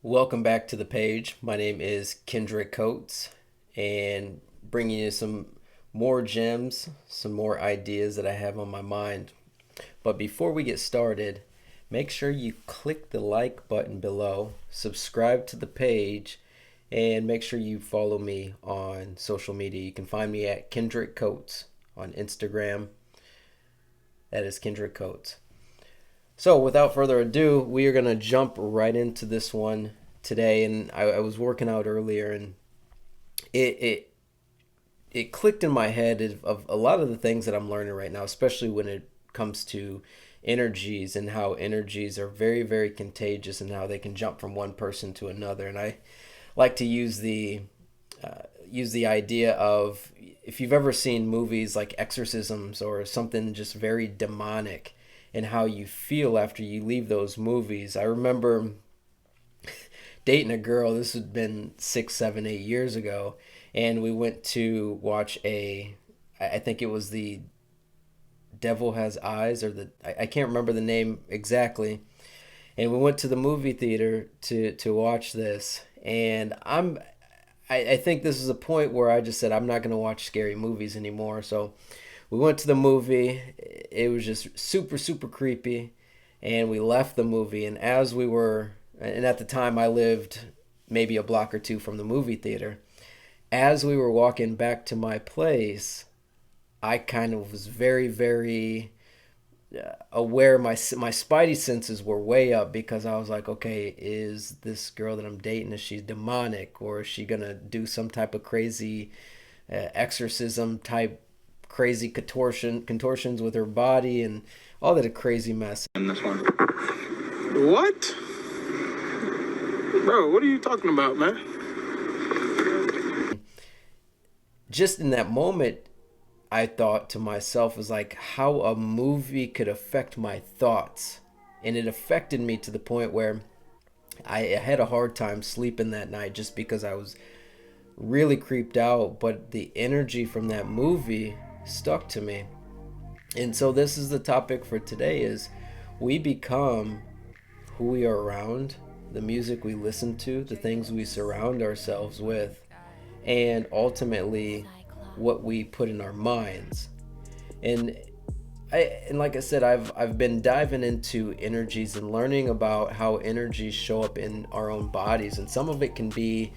Welcome back to the page. My name is Kendrick Coates, and bringing you some more gems, some more ideas that I have on my mind. But before we get started, make sure you click the like button below, subscribe to the page, and make sure you follow me on social media. You can find me at Kendrick Coates on Instagram. That is Kendrick Coates. So, without further ado, we are going to jump right into this one today. And I was working out earlier, and it, it it clicked in my head of a lot of the things that I'm learning right now, especially when it comes to energies and how energies are very, very contagious and how they can jump from one person to another. And I like to use the idea of, if you've ever seen movies like exorcisms or something just very demonic, and how you feel after you leave those movies. I remember dating a girl. This had been 6, 7, 8 years ago, and we went to watch I think it was the Devil Has Eyes, or I can't remember the name exactly. And we went to the movie theater to watch this, and I think this is a point where I just said I'm not going to watch scary movies anymore. So we went to the movie. It was just super, super creepy. And we left the movie. And at the time I lived maybe a block or two from the movie theater. As we were walking back to my place, I kind of was very, very aware. My spidey senses were way up, because I was like, okay, is this girl that I'm dating, is she demonic, or is she gonna do some type of crazy exorcism type crazy contortions with her body and all that, a crazy mess. In this one. What? Bro, what are you talking about, man? Just in that moment, I thought to myself, was like, how a movie could affect my thoughts. And it affected me to the point where I had a hard time sleeping that night, just because I was really creeped out. But the energy from that movie stuck to me. And so this is the topic for today: is we become who we are around, the music we listen to, the things we surround ourselves with, and ultimately what we put in our minds. And like I said, I've been diving into energies and learning about how energies show up in our own bodies, and some of it can be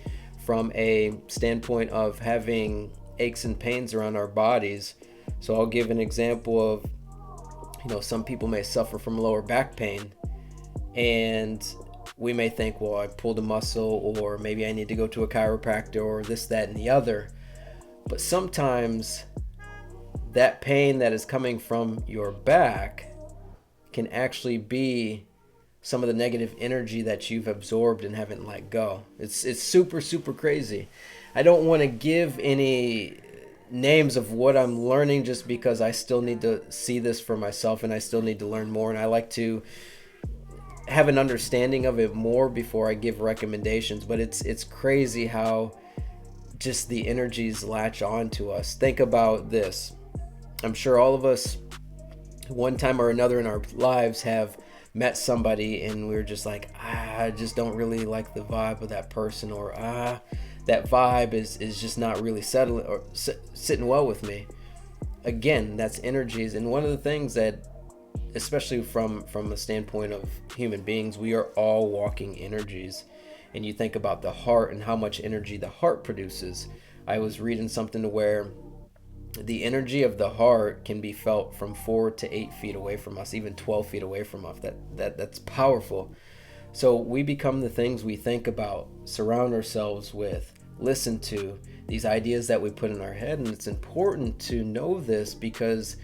from a standpoint of having aches and pains around our bodies. So I'll give an example of, some people may suffer from lower back pain, and we may think, well, I pulled a muscle, or maybe I need to go to a chiropractor, or this, that, and the other. But sometimes that pain that is coming from your back can actually be some of the negative energy that you've absorbed and haven't let go. It's super, super crazy. I don't want to give any names of what I'm learning, just because I still need to see this for myself, and I still need to learn more, and I like to have an understanding of it more before I give recommendations. But it's crazy how just the energies latch on to us. Think about this. I'm sure all of us, one time or another in our lives, have met somebody and we're just like, I just don't really like the vibe of that person, or that vibe is just not really settling or sitting well with me. Again, that's energies. And one of the things that, especially from a standpoint of human beings, we are all walking energies. And you think about the heart and how much energy the heart produces. I was reading something to where the energy of the heart can be felt from 4 to 8 feet away from us, even 12 feet away from us. That's powerful. So we become the things we think about, surround ourselves with, listen to, these ideas that we put in our head. And it's important to know this, because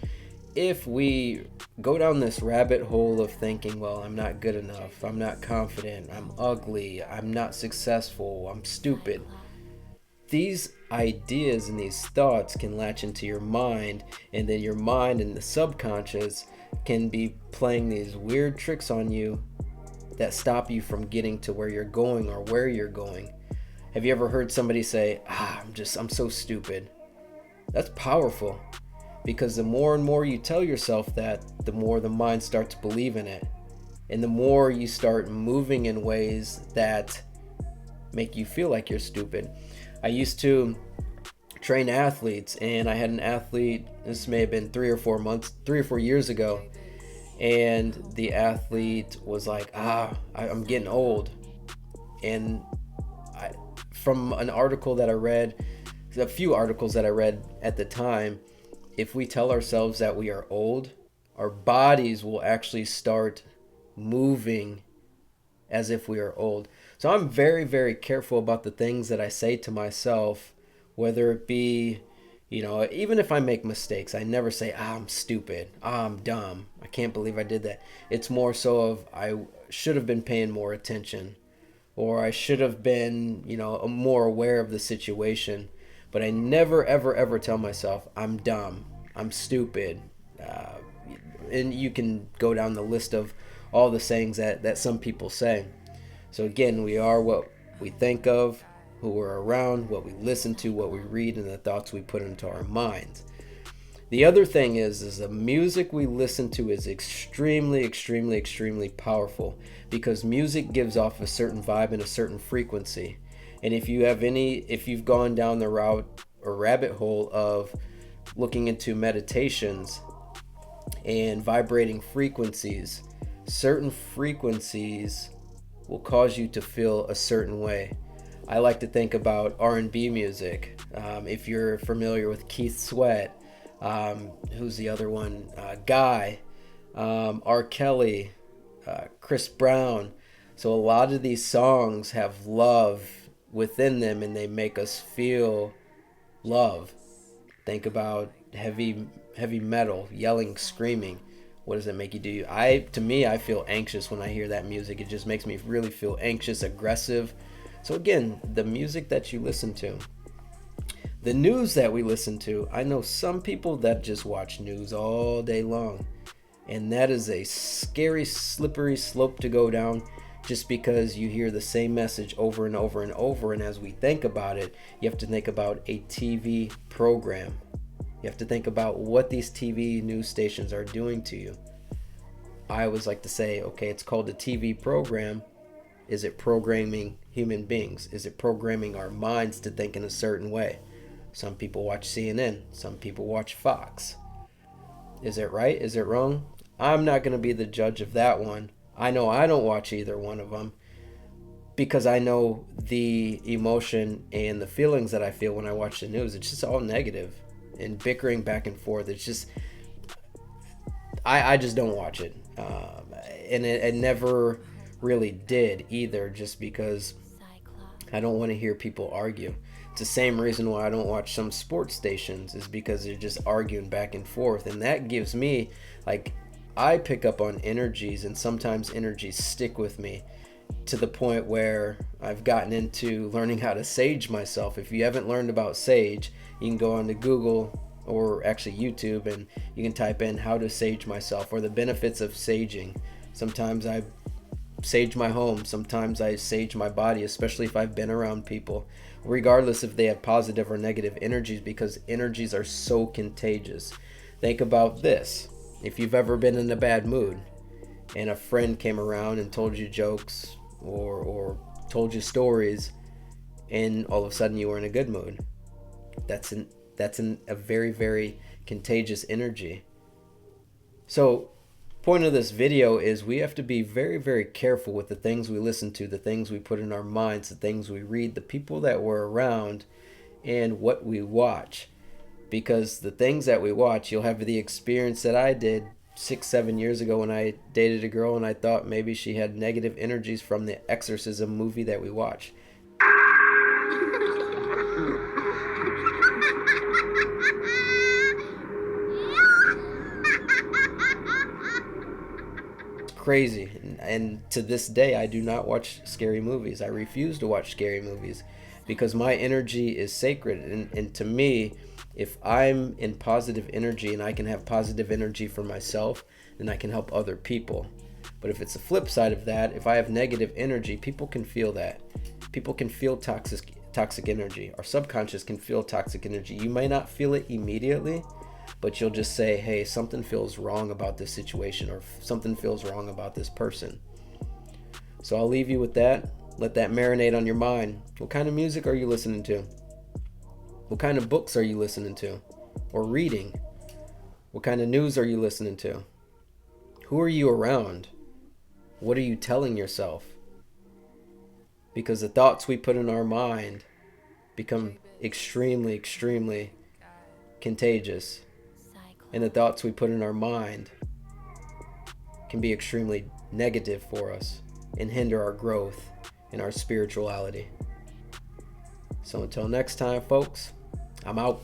if we go down this rabbit hole of thinking, well, I'm not good enough, I'm not confident, I'm ugly, I'm not successful, I'm stupid, these ideas and these thoughts can latch into your mind, and then your mind and the subconscious can be playing these weird tricks on you that stop you from getting to where you're going or where you're going. Have you ever heard somebody say, I'm so stupid? That's powerful, because the more and more you tell yourself that, the more the mind starts believing it. And the more you start moving in ways that make you feel like you're stupid. I used to train athletes, and I had an athlete, this may have been 3 or 4 years ago, and the athlete was like, I'm getting old. And from an article that I read, a few articles that I read at the time, if we tell ourselves that we are old, our bodies will actually start moving as if we are old. So I'm very, very careful about the things that I say to myself, whether it be, even if I make mistakes, I never say, I'm stupid, I'm dumb, I can't believe I did that. It's more so of, I should have been paying more attention, or I should have been, more aware of the situation. But I never, ever, ever tell myself, I'm dumb, I'm stupid. And you can go down the list of all the sayings that some people say. So again, we are what we think of, who we're around, what we listen to, what we read, and the thoughts we put into our minds. The other thing is the music we listen to is extremely, extremely, extremely powerful, because music gives off a certain vibe and a certain frequency. And if you've gone down the route or rabbit hole of looking into meditations and vibrating frequencies, certain frequencies will cause you to feel a certain way. I like to think about R&B music. If you're familiar with Keith Sweat, who's the other one? Guy, R. Kelly, Chris Brown. So a lot of these songs have love within them, and they make us feel love. Think about heavy metal, yelling, screaming. What does it make you do? To me, I feel anxious when I hear that music. It just makes me really feel anxious, aggressive. So again, the music that you listen to, the news that we listen to, I know some people that just watch news all day long, and that is a scary, slippery slope to go down, just because you hear the same message over and over and over. And as we think about it, you have to think about a TV program. You have to think about what these TV news stations are doing to you. I always like to say, okay, it's called a TV program. Is it programming human beings? Is it programming our minds to think in a certain way? Some people watch CNN. Some people watch Fox. Is it right? Is it wrong? I'm not going to be the judge of that one. I know I don't watch either one of them, because I know the emotion and the feelings that I feel when I watch the news. It's just all negative and bickering back and forth. It's just, I just don't watch it. And it never really did either, just because I don't want to hear people argue. It's the same reason why I don't watch some sports stations, is because they're just arguing back and forth. And that gives me, I pick up on energies, and sometimes energies stick with me to the point where I've gotten into learning how to sage myself. If you haven't learned about sage, you can go onto Google, or actually YouTube, and you can type in how to sage myself, or the benefits of saging. Sometimes I sage my home, sometimes I sage my body, especially if I've been around people, regardless if they have positive or negative energies, because energies are so contagious. Think about this. If you've ever been in a bad mood and a friend came around and told you jokes or told you stories, and all of a sudden you were in a good mood, that's a very, very contagious energy. So point of this video is we have to be very, very careful with the things we listen to, the things we put in our minds, the things we read, the people that we're around, and what we watch. Because the things that we watch, you'll have the experience that I did 6-7 years ago when I dated a girl and I thought maybe she had negative energies from the Exorcism movie that we watched. Crazy. And to this day, I do not watch scary movies. I refuse to watch scary movies because my energy is sacred. And to me, if I'm in positive energy and I can have positive energy for myself, then I can help other people. But if it's the flip side of that, if I have negative energy, people can feel that. People can feel toxic energy. Our subconscious can feel toxic energy. You may not feel it immediately, but you'll just say, hey, something feels wrong about this situation, or something feels wrong about this person. So I'll leave you with that. Let that marinate on your mind. What kind of music are you listening to? What kind of books are you listening to or reading? What kind of news are you listening to? Who are you around? What are you telling yourself? Because the thoughts we put in our mind become extremely, extremely contagious. And the thoughts we put in our mind can be extremely negative for us and hinder our growth and our spirituality. So until next time, folks, I'm out.